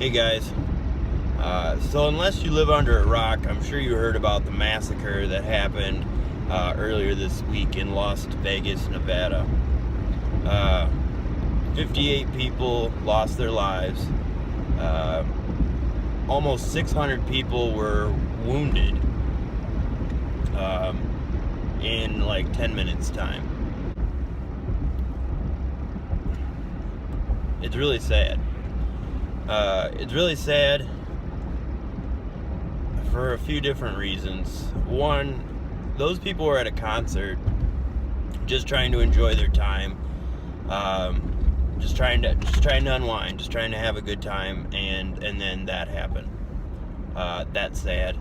Hey guys, so unless you live under a rock, I'm sure you heard about the massacre that happened earlier this week in Las Vegas, Nevada. 58 people lost their lives. Almost 600 people were wounded in like 10 minutes time. It's really sad. It's really sad for a few different reasons. One, those people were at a concert, just trying to enjoy their time, just trying to unwind, just trying to have a good time, and then that happened. That's sad.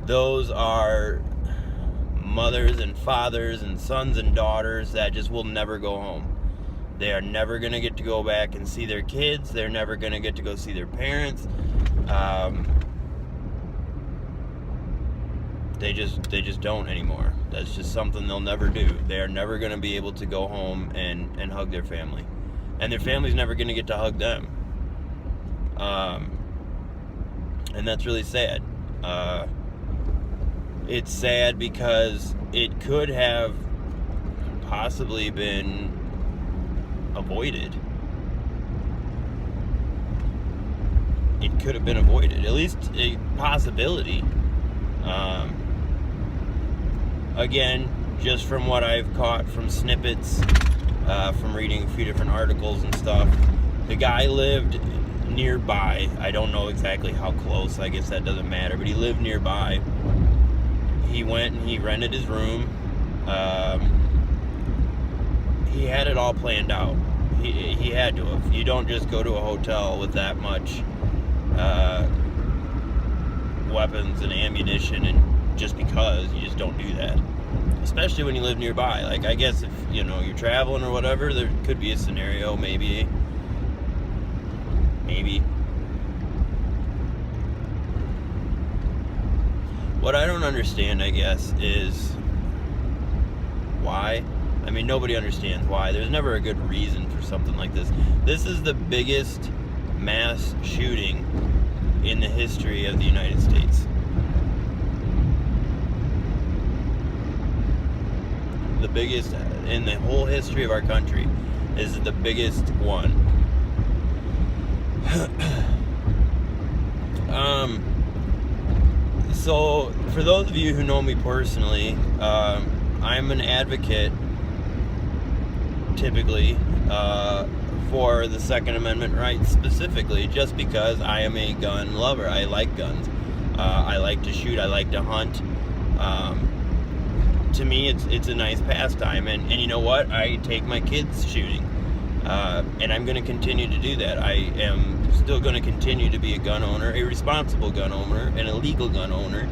Those are mothers and fathers and sons and daughters that just will never go home. They are never going to get to go back and see their kids. They're never going to get to go see their parents. They just don't anymore. That's just something they'll never do. They are never going to be able to go home and hug their family. And their family's never going to get to hug them. And that's really sad. It's sad because it could have possibly been avoided. It could have been avoided, at least a possibility. Again, just from what I've caught from snippets, from reading a few different articles and stuff, the guy lived nearby. I don't know exactly how close, I guess that doesn't matter, but he lived nearby. He went and he rented his room. He had it all planned out. He had to have. You don't just go to a hotel with that much weapons and ammunition and just because. You just don't do that. Especially when you live nearby. Like, I guess if, you're traveling or whatever, there could be a scenario, maybe. What I don't understand, I guess, is why. I mean, nobody understands why. There's never a good reason for something like this. This is the biggest mass shooting in the history of the United States. The biggest in the whole history of our country. Is the biggest one. So, for those of you who know me personally, I'm an advocate typically for the Second Amendment rights specifically, just because I am a gun lover. I like guns. I like to shoot. I like to hunt. To me, it's a nice pastime, and you know what? I take my kids shooting, and I'm going to continue to do that. I am still going to continue to be a gun owner, a responsible gun owner, an illegal gun owner,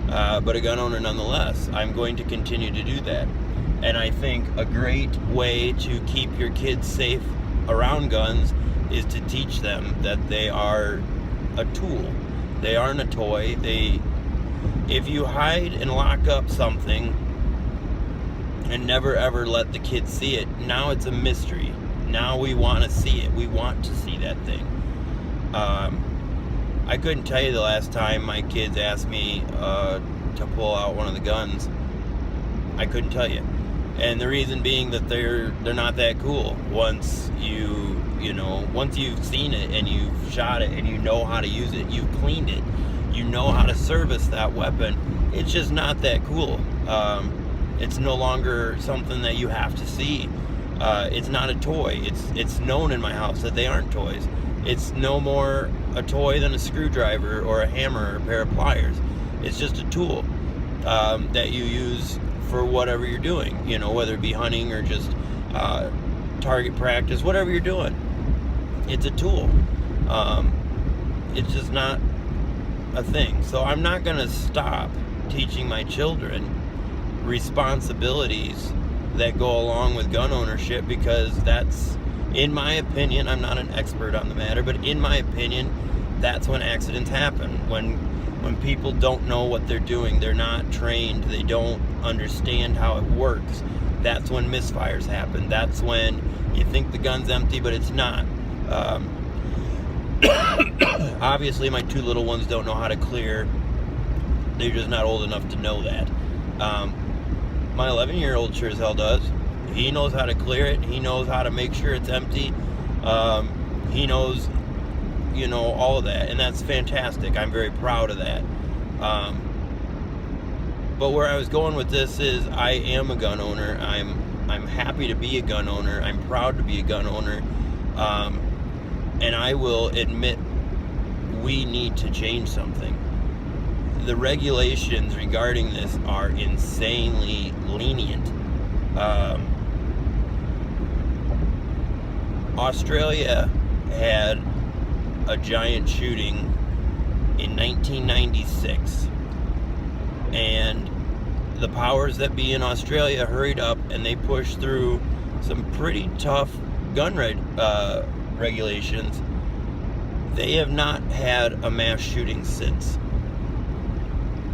but a gun owner nonetheless. I'm going to continue to do that. And I think a great way to keep your kids safe around guns is to teach them that they are a tool. They aren't a toy. If you hide and lock up something and never ever let the kids see it, now it's a mystery. Now we want to see it. We want to see that thing. I couldn't tell you the last time my kids asked me to pull out one of the guns. I couldn't tell you. And the reason being that they're not that cool. Once once you've seen it and you've shot it and you know how to use it, you've cleaned it, you know how to service that weapon, it's just not that cool. It's no longer something that you have to see. It's not a toy. It's known in my house that they aren't toys. It's no more a toy than a screwdriver or a hammer or a pair of pliers. It's just a tool that you use for whatever you're doing, whether it be hunting or just target practice, whatever you're doing. It's a tool. It's just not a thing. So I'm not going to stop teaching my children responsibilities that go along with gun ownership, because that's, in my opinion, I'm not an expert on the matter, but in my opinion, that's when accidents happen. When people don't know what they're doing, they're not trained, they don't understand how it works, that's when misfires happen. That's when you think the gun's empty, but it's not. Obviously, my 2 little ones don't know how to clear. They're just not old enough to know that. My 11-year-old sure as hell does. He knows how to clear it. He knows how to make sure it's empty. He knows, all of that. And that's fantastic. I'm very proud of that. But where I was going with this is I am a gun owner. I'm happy to be a gun owner. I'm proud to be a gun owner. And I will admit we need to change something. The regulations regarding this are insanely lenient. Australia had a giant shooting in 1996, and the powers that be in Australia hurried up and they pushed through some pretty tough gun regulations. They have not had a mass shooting since.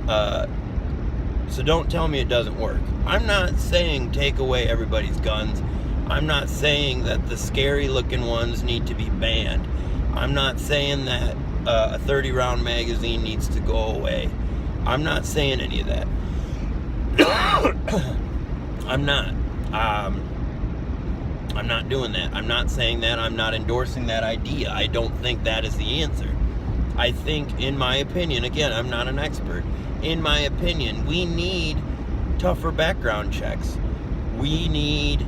So don't tell me it doesn't work. I'm not saying take away everybody's guns. I'm not saying that the scary looking ones need to be banned. I'm not saying that a 30-round magazine needs to go away. I'm not saying any of that. I'm not. I'm not doing that. I'm not saying that. I'm not endorsing that idea. I don't think that is the answer. I think, in my opinion, again, I'm not an expert. In my opinion, we need tougher background checks. We need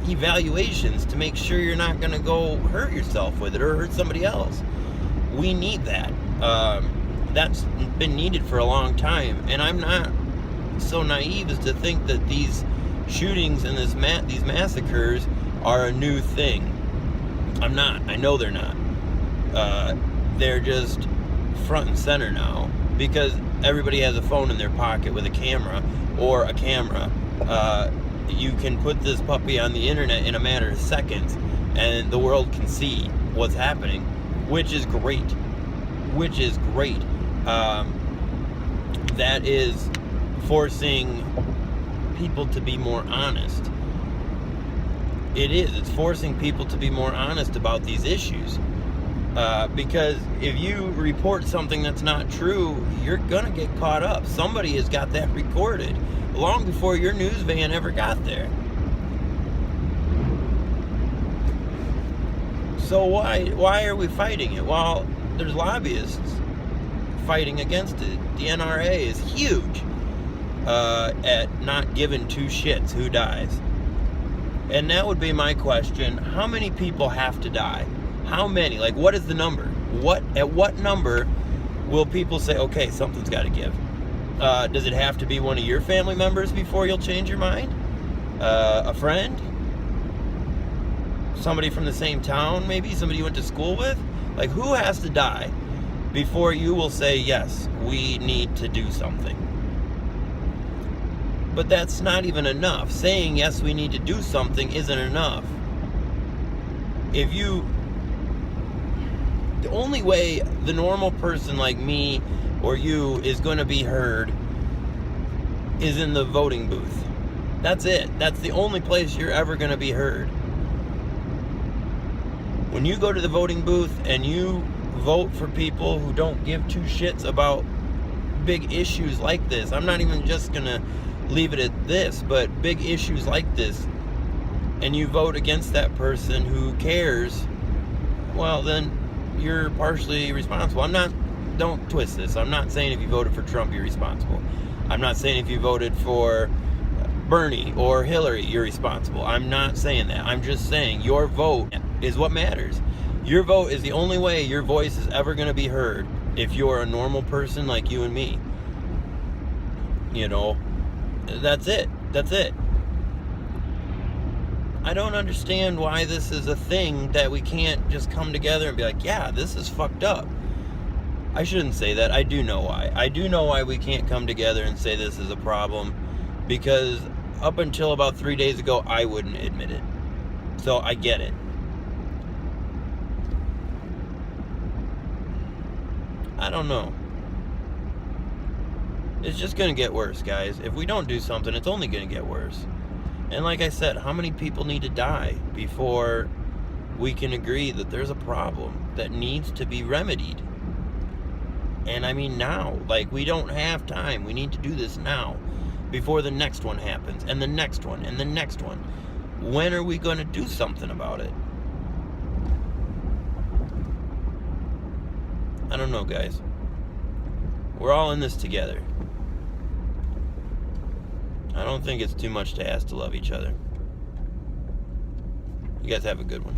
evaluations to make sure you're not going to go hurt yourself with it or hurt somebody else. We need that. That's been needed for a long time, and I'm not so naive as to think that these shootings and these massacres are a new thing. I'm not. I know they're not. They're just front and center now because everybody has a phone in their pocket with a camera or a camera. You can put this puppy on the internet in a matter of seconds and the world can see what's happening, which is great. That is forcing people to be more honest. It's forcing people to be more honest about these issues. Because if you report something that's not true, you're gonna get caught up. Somebody has got that recorded long before your news van ever got there. So why are we fighting it? Well, there's lobbyists fighting against it. The NRA is huge at not giving two shits who dies. And that would be my question. How many people have to die? How many? Like, what is the number? At what number will people say, okay, something's got to give? Does it have to be one of your family members before you'll change your mind? A friend? Somebody from the same town, maybe? Somebody you went to school with? Like, who has to die before you will say, yes, we need to do something? But that's not even enough. Saying, yes, we need to do something isn't enough. The only way the normal person like me or you is going to be heard is in the voting booth. That's it. That's the only place you're ever going to be heard. When you go to the voting booth and you vote for people who don't give two shits about big issues like this, I'm not even just going to leave it at this, but big issues like this, and you vote against that person who cares, well, then you're partially responsible. Don't twist this. I'm not saying if you voted for Trump, you're responsible. I'm not saying if you voted for Bernie or Hillary, you're responsible. I'm not saying that. I'm just saying your vote is what matters. Your vote is the only way your voice is ever going to be heard if you're a normal person like you and me. That's it. I don't understand why this is a thing that we can't just come together and be like, yeah, this is fucked up. I shouldn't say that. I do know why. I do know why we can't come together and say this is a problem, because up until about 3 days ago, I wouldn't admit it. So I get it. I don't know. It's just going to get worse, guys. If we don't do something, it's only going to get worse. And like I said, how many people need to die before we can agree that there's a problem that needs to be remedied. And I mean now, like, we don't have time. We need to do this now before the next one happens, and the next one, and the next one. When are we going to do something about it? I don't know, guys. We're all in this together. I don't think it's too much to ask to love each other. You guys have a good one.